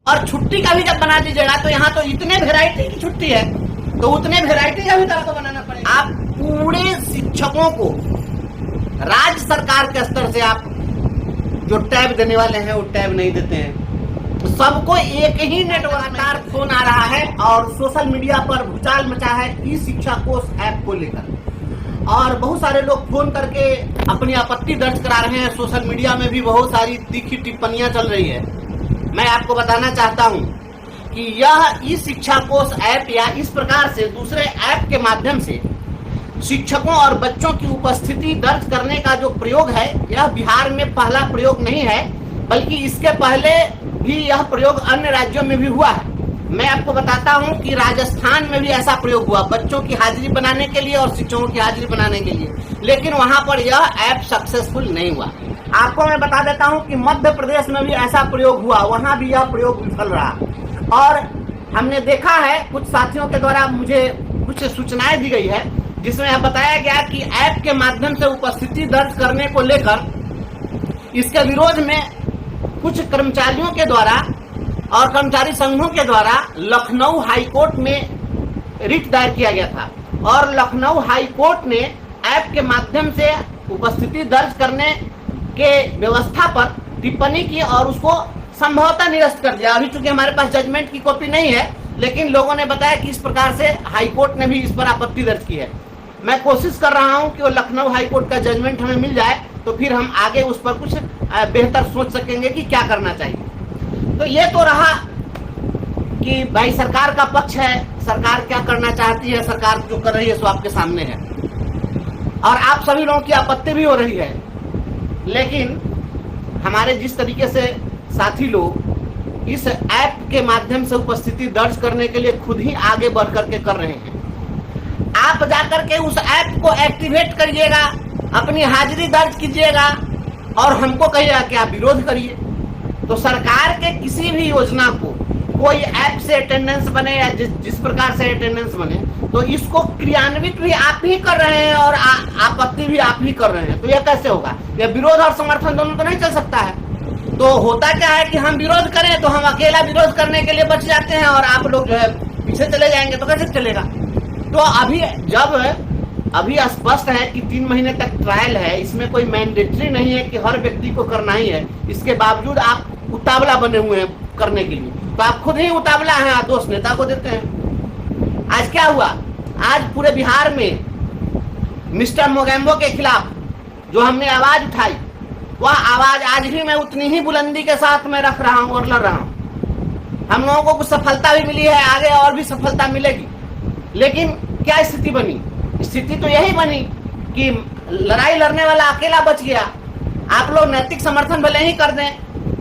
और छुट्टी का भी जब बना दीजिएगा तो यहाँ तो इतने वेराइटी की छुट्टी है, तो उतने वेराइटी का भी तरह को बनाना पड़ेगा। आप पूरे शिक्षकों को राज्य सरकार के स्तर से आप जो टैब देने वाले हैं वो टैब नहीं देते हैं। सबको एक ही नेटवर्क में फोन आ रहा है और सोशल मीडिया पर भूचाल मचा है ई शिक्षा कोष ऐप को लेकर, और बहुत सारे लोग फोन करके अपनी आपत्ति दर्ज करा रहे हैं। सोशल मीडिया में भी बहुत सारी तीखी टिप्पणियां चल रही है। मैं आपको बताना चाहता हूं कि यह ई शिक्षा कोष ऐप या इस प्रकार से दूसरे ऐप के माध्यम से शिक्षकों और बच्चों की उपस्थिति दर्ज करने का जो प्रयोग है, यह बिहार में पहला प्रयोग नहीं है, बल्कि इसके पहले भी यह प्रयोग अन्य राज्यों में भी हुआ है। मैं आपको बताता हूं कि राजस्थान में भी ऐसा प्रयोग हुआ बच्चों की हाजिरी बनाने के लिए और शिक्षकों की हाजिरी बनाने के लिए, लेकिन वहां पर यह ऐप सक्सेसफुल नहीं हुआ। आपको मैं बता देता हूं कि मध्य प्रदेश में भी ऐसा प्रयोग हुआ, वहां भी यह प्रयोग विफल रहा। और हमने देखा है कुछ साथियों के द्वारा मुझे कुछ सूचनाएं दी गई है, जिसमें बताया गया कि ऐप के माध्यम से उपस्थिति दर्ज करने को लेकर इसके विरोध में कुछ कर्मचारियों के द्वारा और कर्मचारी संघों के द्वारा लखनऊ हाईकोर्ट में रिट दायर किया गया था, और लखनऊ हाईकोर्ट ने ऐप के माध्यम से उपस्थिति दर्ज करने के व्यवस्था पर टिप्पणी की और उसको संभवतः निरस्त कर दिया। अभी चूंकि हमारे पास जजमेंट की कॉपी नहीं है, लेकिन लोगों ने बताया कि इस प्रकार से हाईकोर्ट ने भी इस पर आपत्ति दर्ज की है। मैं कोशिश कर रहा हूं कि वो लखनऊ हाईकोर्ट का जजमेंट हमें मिल जाए, तो फिर हम आगे उस पर कुछ बेहतर सोच सकेंगे कि क्या करना चाहिए। तो ये तो रहा कि भाई सरकार का पक्ष है, सरकार क्या करना चाहती है, सरकार जो कर रही है सो आपके सामने है, और आप सभी लोगों की आपत्ति भी हो रही है। लेकिन हमारे जिस तरीके से साथी लोग इस ऐप के माध्यम से उपस्थिति दर्ज करने के लिए खुद ही आगे बढ़ करके कर रहे हैं, आप जाकर के उस ऐप को एक्टिवेट करिएगा, अपनी हाजिरी दर्ज कीजिएगा और हमको कहिएगा कि आप विरोध करिए। तो सरकार के किसी भी योजना को कोई ऐप से अटेंडेंस बने या जिस प्रकार से अटेंडेंस बने, तो इसको क्रियान्वित भी आप ही कर रहे हैं और आपत्ति भी आप ही कर रहे हैं। तो यह कैसे होगा? यह विरोध और समर्थन दोनों तो नहीं चल सकता है। तो होता क्या है कि हम विरोध करें तो हम अकेला विरोध करने के लिए बच जाते हैं और आप लोग जो है पीछे चले जाएंगे, तो कैसे चलेगा? तो अभी स्पष्ट है कि 3 महीने तक ट्रायल है, इसमें कोई मैंडेटरी नहीं है कि हर व्यक्ति को करना ही है। इसके बावजूद आप उतावला बने हुए हैं करने के लिए, तो आप खुद ही उतावला हैं, दोष नेता को देते हैं। आज क्या हुआ? आज पूरे बिहार में मिस्टर मोगेम्बो के खिलाफ जो हमने आवाज उठाई, वह आवाज आज भी मैं उतनी ही बुलंदी के साथ में रख रहा हूं और लड़ रहा हूं। हम लोगों को कुछ सफलता भी मिली है, आगे और भी सफलता मिलेगी। लेकिन क्या स्थिति बनी? स्थिति तो यही बनी कि लड़ाई लड़ने वाला अकेला बच गया। आप लोग नैतिक समर्थन भले ही कर दें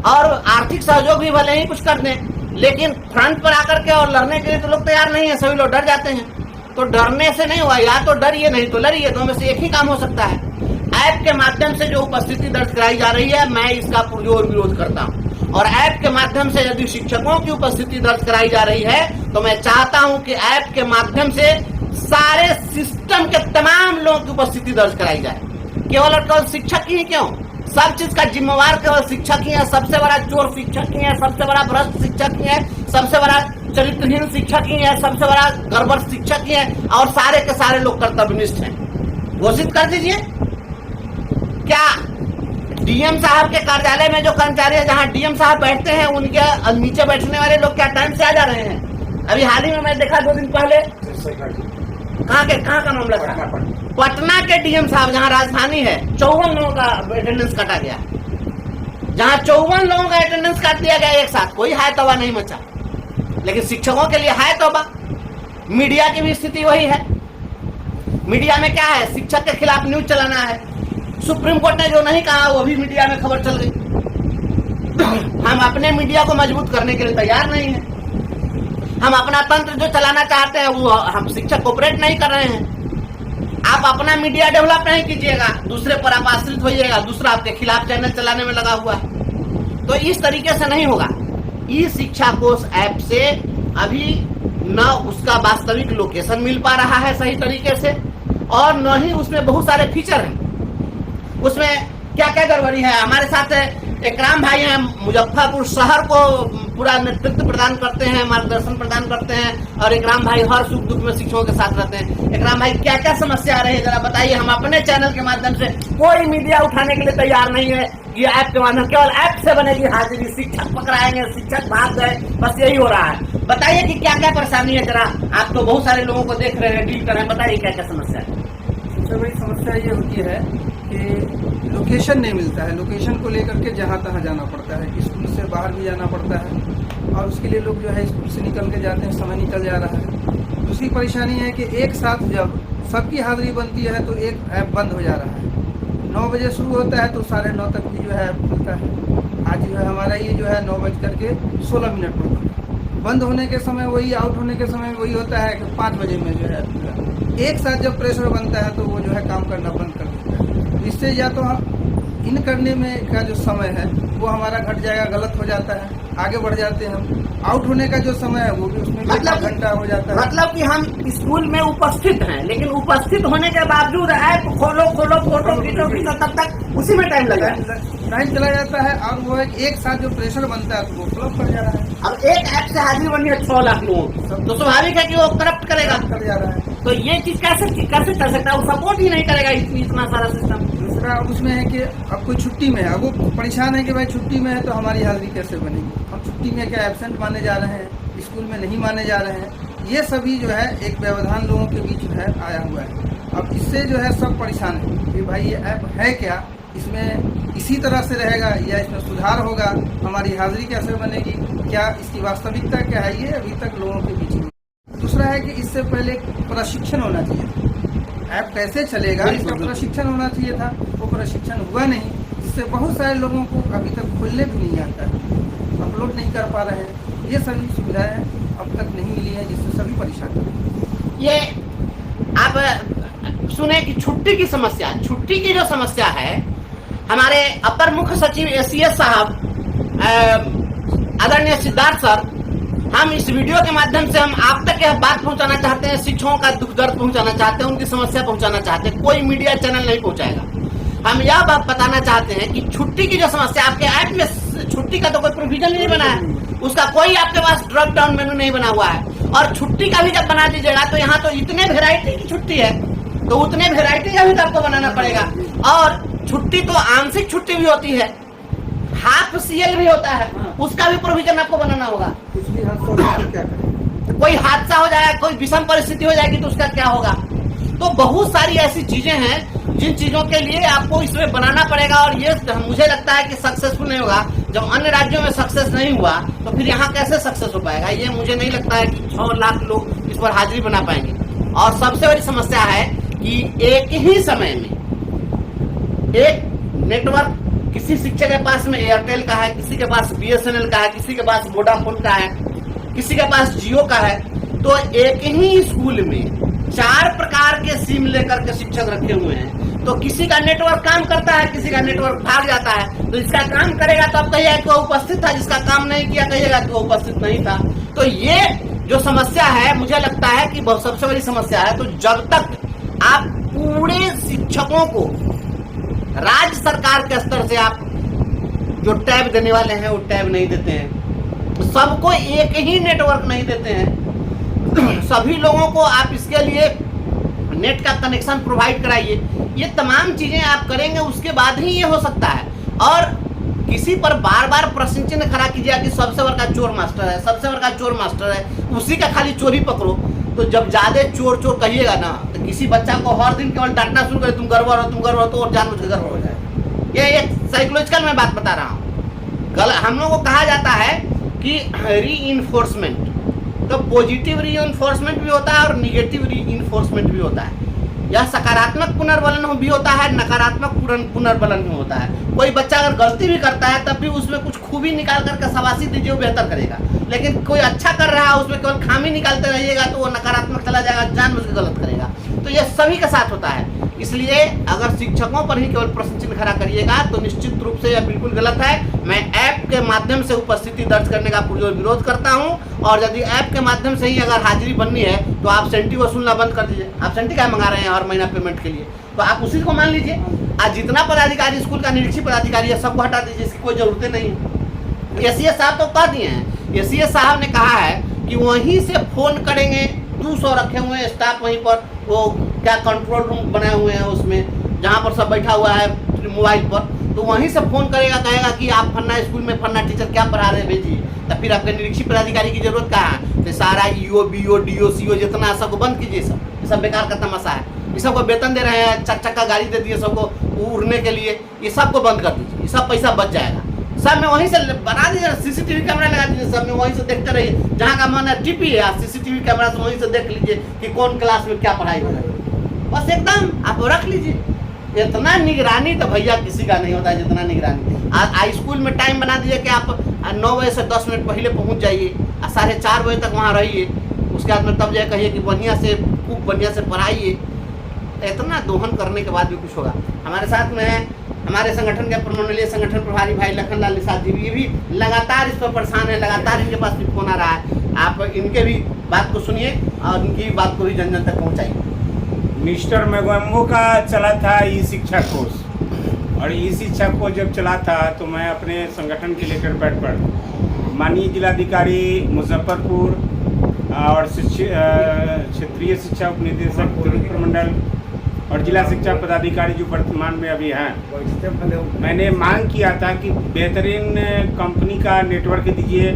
और आर्थिक सहयोग भी भले ही कुछ कर दें, लेकिन फ्रंट पर आकर के और लड़ने के लिए तो लोग तैयार नहीं है, सभी लोग डर जाते हैं। तो डरने से नहीं हुआ, या तो डरिए नहीं तो लड़िए, दो में से एक ही काम हो सकता है। ऐप के माध्यम से जो उपस्थिति दर्ज कराई जा रही है, मैं इसका पुरजोर विरोध करता हूँ। और ऐप के माध्यम से यदि शिक्षकों की उपस्थिति दर्ज कराई जा रही है, तो मैं चाहता हूं कि ऐप के माध्यम से सारे सिस्टम के तमाम लोगों की उपस्थिति दर्ज कराई जाए। केवल और केवल शिक्षक ही क्यों, सब चीज का जिम्मेवार केवल शिक्षक ही है। सबसे बड़ा चोर शिक्षक ही है, सबसे बड़ा भ्रष्ट शिक्षक ही है, सबसे बड़ा चरित्रहीन शिक्षक ही है, सबसे बड़ा गड़बड़ शिक्षक ही है, और सारे के सारे लोग कर्तव्यनिष्ठ हैं। घोषित कर दीजिए। क्या डीएम साहब के कार्यालय में जो कर्मचारी है, जहां डीएम साहब बैठते हैं, उनके नीचे बैठने वाले लोग क्या टाइम से आ जा रहे हैं? अभी हाल ही में मैं देखा 2 दिन पहले, कहाँ का मामला था? पटना के डीएम साहब, जहां राजधानी है, 54 लोगों का अटेंडेंस काटा गया। जहां 54 लोगों का अटेंडेंस काट दिया गया एक साथ, कोई हाय तौबा नहीं मचा। लेकिन शिक्षकों के लिए हाय तौबा। मीडिया की भी स्थिति वही है। मीडिया में क्या है? शिक्षक के खिलाफ न्यूज चलाना है। सुप्रीम कोर्ट ने जो नहीं कहा वो भी मीडिया में खबर चल गई। हम अपने मीडिया को मजबूत करने के लिए तैयार नहीं है। हम अपना तंत्र जो चलाना चाहते हैं वो हम शिक्षक कोऑपरेट नहीं कर रहे हैं। आप अपना मीडिया डेवलप नहीं कीजिएगा, दूसरे पर आप आश्रित होइएगा, दूसरा आपके खिलाफ चैनल चलाने में लगा हुआ है। तो इस तरीके से नहीं होगा। ई शिक्षा कोष ऐप से अभी न उसका वास्तविक लोकेशन मिल पा रहा है सही तरीके से, और न ही उसमें बहुत सारे फीचर हैं। उसमें क्या क्या गड़बड़ी है? हमारे साथ इकराम भाई हैं, मुजफ्फरपुर शहर को पूरा नेतृत्व प्रदान करते हैं, मार्गदर्शन प्रदान करते हैं और इकराम भाई हर सुख दुख में शिक्षकों के साथ रहते हैं। इकराम भाई क्या क्या समस्या आ रही है जरा बताइए। हम अपने चैनल के माध्यम से, कोई मीडिया उठाने के लिए तैयार नहीं है, ये ऐप के माध्यम, केवल ऐप से बनेगी हाजिरी। शिक्षक पकड़ाएंगे, शिक्षक भाग गए, बस यही हो रहा है। बताइए कि क्या क्या परेशानी है, जरा आप तो बहुत सारे लोगों को देख रहे हैं, डील कर रहे हैं, बताइए क्या क्या समस्या है। सबसे बड़ी समस्या ये होती है कि लोकेशन नहीं मिलता है। लोकेशन को लेकर के जहाँ तहाँ जाना पड़ता है, स्कूल से बाहर भी जाना पड़ता है और उसके लिए लोग जो है स्कूल से निकल के जाते हैं, समय निकल जा रहा है। दूसरी परेशानी है कि एक साथ जब सबकी हाजिरी बनती है तो एक ऐप बंद हो जा रहा है। 9 बजे शुरू होता है तो 9:30 तक भी जो है ऐप खुलता है। आज जो है हमारा ये जो है 9:16 पर बंद होने के समय वही, आउट होने के समय वही होता है कि 5 बजे में जो है एक साथ जब प्रेशर बनता है तो वो जो है काम करना बंद कर देता है। इससे या तो हम इन करने में का जो समय है वो हमारा घट जाएगा, गलत हो जाता है, आगे बढ़ जाते हैं हम। आउट होने का जो समय है वो भी उसमें मतलब घंटा हो जाता है। मतलब कि हम स्कूल में उपस्थित हैं, लेकिन उपस्थित होने के बावजूद ऐप खोलो फोटो खींचो तब तक उसी में टाइम लगा, टाइम चला जाता है और वो एक साथ जो प्रेशर बनता है तो वो फ्लॉप कर जा रहा है। अब एक ऐप से हाजिरी बनी है 6 लाख लोगों, तो स्वाभाविक है कि वो करप्ट करेगा, कर जा रहा है। तो ये चीज कैसे चल सकता है, वो सपोर्ट ही नहीं करेगा इतना सारा सिस्टम। दूसरा उसमें है कि अब कोई छुट्टी में है, अब वो परेशान है कि भाई छुट्टी में है तो हमारी हाजिरी कैसे बनेगी, हम छुट्टी में क्या एब्सेंट माने जा रहे हैं, स्कूल में नहीं माने जा रहे हैं। ये सभी जो है एक व्यवधान लोगों के बीच में है आया हुआ है। अब इससे जो है सब परेशान है कि भाई ये ऐप है क्या, इसमें इसी तरह से रहेगा या इसमें सुधार होगा, हमारी हाजिरी कैसे बनेगी, क्या इसकी वास्तविकता क्या है, ये अभी तक लोगों के बीच में। दूसरा है कि इससे पहले प्रशिक्षण होना चाहिए, ऐप कैसे चलेगा इसका प्रशिक्षण होना चाहिए था, वो प्रशिक्षण हुआ नहीं, जिससे बहुत सारे लोगों को अभी तक खोलने भी नहीं आता है, अपलोड नहीं कर पा रहे हैं। ये सभी सुविधाएं अब तक नहीं मिली है, जिससे सभी परेशान हैं। ये आप सुने कि छुट्टी की समस्या, छुट्टी की जो समस्या है, हमारे अपर मुख्य सचिव एसीएस साहब आदरणीय सिद्धार्थ सर, हम इस वीडियो के माध्यम से हम आप तक यह बात पहुंचाना चाहते हैं, शिक्षकों का दुख दर्द पहुंचाना चाहते हैं, उनकी समस्या पहुंचाना चाहते हैं, कोई मीडिया चैनल नहीं पहुंचाएगा। हम यह बात बताना चाहते हैं कि छुट्टी की जो समस्या, आपके ऐप में छुट्टी का तो कोई प्रोविजन नहीं बना है, उसका कोई आपके पास ड्रॉप डाउन मेनू नहीं बना हुआ है, और छुट्टी का भी जब बना दीजिएगा तो यहाँ तो इतने वेराइटी की छुट्टी है, तो उतने वेराइटी का भी तो आपको बनाना पड़ेगा। और छुट्टी तो आंशिक छुट्टी भी होती है, हाफ सीएल भी होता है, उसका भी प्रोविजन आपको बनाना होगा। कुछ भी हादसा हो जाए तो क्या करें, कोई हादसा हो जाएगा, कोई विषम परिस्थिति हो जाएगी तो उसका क्या होगा। तो बहुत सारी ऐसी चीजें हैं जिन चीजों के लिए आपको इसमें बनाना पड़ेगा, और ये मुझे लगता है कि सक्सेसफुल नहीं होगा। जब अन्य राज्यों में सक्सेस नहीं हुआ तो फिर यहाँ कैसे सक्सेस हो पाएगा, ये मुझे नहीं लगता है कि 6 लाख लोग इस पर हाजिरी बना पाएंगे। और सबसे बड़ी समस्या है कि एक ही समय में एक नेटवर्क, किसी शिक्षक के पास में एयरटेल का है, किसी के पास बीएसएनएल का है, किसी के पास वोडाफोन का है, किसी के पास जियो का है, तो एक ही स्कूल में 4 प्रकार के सिम लेकर के शिक्षक रखे हुए हैं। तो किसी का नेटवर्क काम करता है, किसी का नेटवर्क भाग जाता है, तो जिसका काम करेगा तो अब कहिएगा कि वो उपस्थित था, जिसका काम नहीं किया कहिएगा कि वो उपस्थित नहीं था। तो ये जो समस्या है, मुझे लगता है कि बहुत सबसे बड़ी समस्या है। तो जब तक आप पूरे शिक्षकों को राज्य सरकार के स्तर से आप जो टैब देने वाले हैं वो टैब नहीं देते हैं, सबको एक ही नेटवर्क नहीं देते हैं, सभी लोगों को आप इसके लिए नेट का कनेक्शन प्रोवाइड कराइए। ये तमाम चीजें आप करेंगे उसके बाद ही ये हो सकता है। और किसी पर बार बार प्रश्न चिन्ह खड़ा कीजिए कि सबसे बड़का चोर मास्टर है, सबसे बड़का चोर मास्टर है, उसी का खाली चोरी पकड़ो। तो जब ज्यादा चोर चोर कहिएगा ना, तो किसी बच्चा को हर दिन केवल डांटना शुरू करे, तुम गड़बड़ हो, तुम गड़बड़ हो, तो और जानबूझ के गड़बड़ हो जाए। ये एक साइकोलॉजिकल मैं बात बता रहा हूँ। हम लोगों को कहा जाता है कि री इन्फोर्समेंट, तो पॉजिटिव री इन्फोर्समेंट भी होता है और निगेटिव री इन्फोर्समेंट भी होता है। यह सकारात्मक पुनर्बलन भी होता है, नकारात्मक पुनर्बलन भी होता है। कोई बच्चा अगर गलती भी करता है तब भी उसमें कुछ खूबी निकाल करके शाबाशी दीजिए, वो बेहतर करेगा। लेकिन कोई अच्छा कर रहा है उसमें केवल खामी निकालते रहिएगा तो वो नकारात्मक चला जाएगा, जानबूझ के गलत करेगा। तो ये सभी के साथ होता है। इसलिए अगर शिक्षकों पर ही केवल प्रश्न चिन्ह खड़ा करिएगा तो निश्चित रूप से यह बिल्कुल गलत है। मैं ऐप के माध्यम से उपस्थिति दर्ज करने का पुरजोर विरोध करता हूं, और यदि ऐप के माध्यम से ही अगर हाजिरी बननी है तो आप सेंटी वसूलना बंद कर दीजिए। आप सेंटी क्या मंगा रहे हैं हर महीना पेमेंट के लिए, तो आप उसी को मान लीजिए। आज जितना पदाधिकारी स्कूल का निरीक्षक पदाधिकारी है सबको हटा दीजिए, इसकी कोई जरूरत नहीं है। एसीएस साहब तो कह दिए हैं, एसीएस साहब ने कहा है कि वहीं से फोन करेंगे, 200 रखे हुए हैं स्टाफ वहीं पर, वो क्या कंट्रोल रूम बनाए हुए हैं उसमें, जहाँ पर सब बैठा हुआ है मोबाइल पर, तो वहीं से फोन करेगा, कहेगा कि आप फन्ना स्कूल में फन्ना टीचर क्या पढ़ा रहे हैं भेजिए। तो फिर आपके निरीक्षक पदाधिकारी की जरूरत कहाँ है? तो सारा ईओ बीओ डीओ सीओ जितना सबको बंद कीजिए, ये सब बेकार का तमाशा है। ये सबको वेतन दे रहे हैं, चक्का गाड़ी दे दिए सबको उड़ने के लिए, ये सबको बंद कर दीजिए, ये सब पैसा बच जाएगा। सब में वहीं से बना दीजिए, सीसीटीवी कैमरा लगा दीजिए, सब में वहीं से देखते रहिए, जहाँ का मन है टीपी है सीसीटीवी कैमरा से वहीं से देख लीजिए कि कौन क्लास में क्या पढ़ाई हो रहा है, बस एकदम आप रख लीजिए। इतना निगरानी तो भैया किसी का नहीं होता है जितना निगरानी। आज स्कूल में टाइम बना दीजिए कि आप 9 बजे से 10 मिनट पहले पहुँच जाइए, 4:30 बजे तक वहाँ रहिए, उसके बाद में तब जाए कहिए कि बढ़िया से खूब बढ़िया से पढ़ाइए। इतना दोहन करने के बाद भी कुछ होगा। हमारे साथ में है हमारे संगठन के प्रमंडलीय संगठन प्रभारी भाई लखनलाल निषाद जी, ये भी लगातार इस पर परेशान है, लगातार इनके पास भी फोन आ रहा है। आप इनके भी बात को सुनिए और उनकी बात को भी जन जन तक पहुँचाइए। मिस्टर मैगमो का चला था ई शिक्षा कोर्स, और ई शिक्षा कोर्स जब चला था तो मैं अपने संगठन के लेकर बैठ पर माननीय जिलाधिकारी मुजफ्फरपुर और क्षेत्रीय शिक्षा उपनिदेशक प्रमंडल और जिला शिक्षा पदाधिकारी जो वर्तमान में अभी हैं, मैंने मांग किया था कि बेहतरीन कंपनी का नेटवर्क दीजिए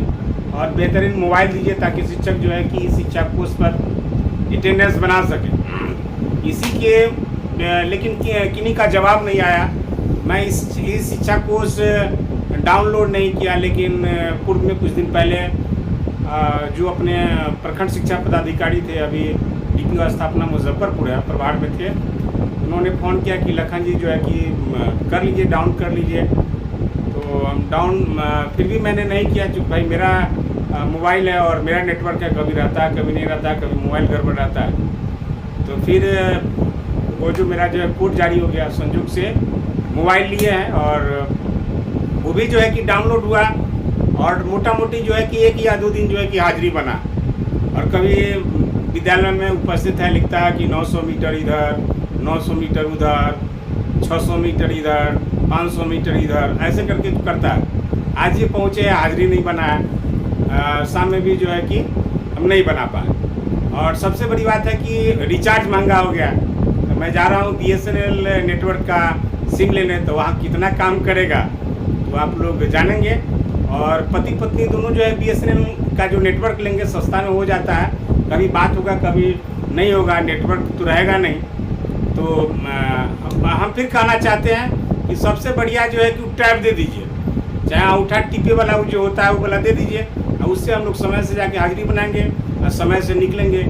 और बेहतरीन मोबाइल दीजिए ताकि शिक्षक जो है कि शिक्षा कोर्स पर अटेंडेंस बना सके। इसी के लेकिन किन्हीं का जवाब नहीं आया। मैं इस शिक्षा कोर्स डाउनलोड नहीं किया, लेकिन पूर्व में कुछ दिन पहले जो अपने प्रखंड शिक्षा पदाधिकारी थे, अभी डीपीओ स्थापना मुजफ्फरपुर है प्रभार में थे, उन्होंने फ़ोन किया कि लखन जी जो है कि कर लीजिए, डाउन कर लीजिए। तो डाउन फिर भी मैंने नहीं किया, क्योंकि भाई मेरा मोबाइल है और मेरा नेटवर्क है, कभी रहता है कभी नहीं रहता, कभी मोबाइल गड़बड़ रहता है। तो फिर वो जो मेरा जो है कोड जारी हो गया, संयोग से मोबाइल लिए हैं और वो भी जो है कि डाउनलोड हुआ, और मोटा मोटी जो है कि 1 या 2 दिन जो है कि हाजिरी बना, और कभी विद्यालय में उपस्थित है लिखता है कि 900 मीटर इधर, 900 मीटर उधर, 600 मीटर इधर, 500 मीटर इधर, ऐसे करके करता है। आज ये पहुँचे, हाजिरी नहीं बनाया, शाम में भी जो है कि हम नहीं बना पाए। और सबसे बड़ी बात है कि रिचार्ज महंगा हो गया। तो मैं जा रहा हूँ BSNL नेटवर्क का सिम लेने, तो वहाँ कितना काम करेगा तो आप लोग जानेंगे। और पति पत्नी दोनों जो है BSNL का जो नेटवर्क लेंगे सस्ता में हो जाता है, कभी बात होगा कभी नहीं होगा, नेटवर्क तो रहेगा नहीं। तो हम फिर कहना चाहते हैं कि सबसे बढ़िया जो है कि टैब दे दीजिए, चाहे अंगूठा टिपे वाला जो होता है वो वाला दे दीजिए, और उससे हम लोग समय से जाके हाजिरी बनाएंगे और समय से निकलेंगे।